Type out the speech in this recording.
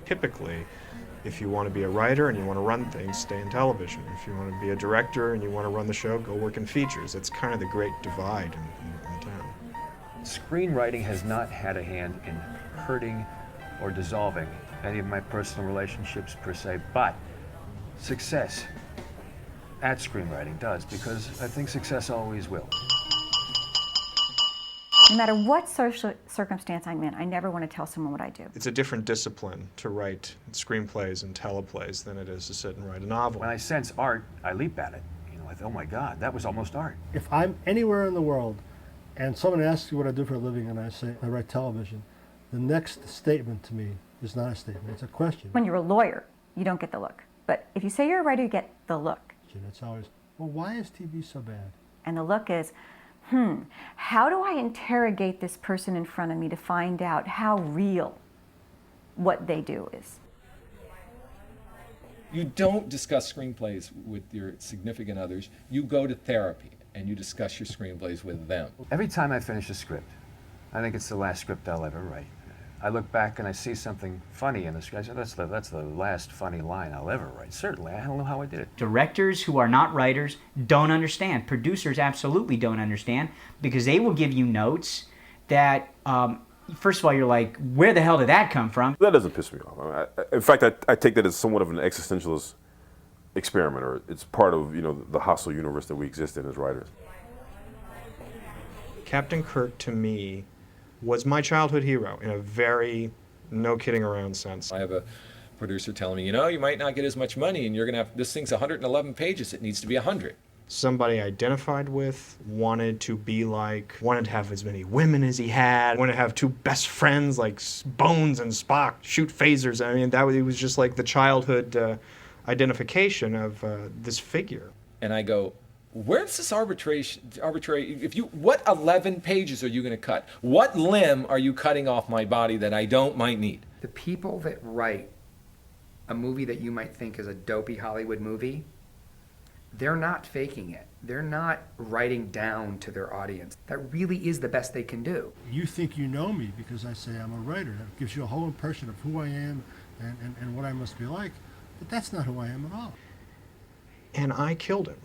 Typically, if you want to be a writer and you want to run things, stay in television. If you want to be a director and you want to run the show, go work in features. It's kind of the great divide in town. Screenwriting has not had a hand in hurting or dissolving any of my personal relationships per se, but success at screenwriting does, because I think success always will. No matter what social circumstance I'm in, I never want to tell someone what I do. It's a different discipline to write screenplays and teleplays than it is to sit and write a novel. When I sense art, I leap at it. You know, I think, oh my God, that was almost art. If I'm anywhere in the world and someone asks you what I do for a living and I say I write television, the next statement to me is not a statement, it's a question. When you're a lawyer, you don't get the look. But if you say you're a writer, you get the look. It's always, well, why is TV so bad? And the look is, how do I interrogate this person in front of me to find out how real what they do is? You don't discuss screenplays with your significant others. You go to therapy and you discuss your screenplays with them. Every time I finish a script, I think it's the last script I'll ever write. I look back and I see something funny in the script. I say, that's the last funny line I'll ever write. Certainly, I don't know how I did it. Directors who are not writers don't understand. Producers absolutely don't understand, because they will give you notes that, first of all, you're like, where the hell did that come from? That doesn't piss me off. In fact, I take that as somewhat of an existentialist experiment, or it's part of, the hostile universe that we exist in as writers. Captain Kirk, to me, was my childhood hero in a very no kidding around sense. I have a producer telling me, you might not get as much money and you're going to have, this thing's 111 pages, it needs to be 100. Somebody I identified with, wanted to be like, wanted to have as many women as he had, wanted to have two best friends like Bones and Spock, shoot phasers. I mean, it was just like the childhood identification of this figure. And I go, where's this arbitrary, what 11 pages are you going to cut? What limb are you cutting off my body that I might need? The people that write a movie that you might think is a dopey Hollywood movie, they're not faking it. They're not writing down to their audience. That really is the best they can do. You think you know me because I say I'm a writer. That gives you a whole impression of who I am and what I must be like. But that's not who I am at all. And I killed him.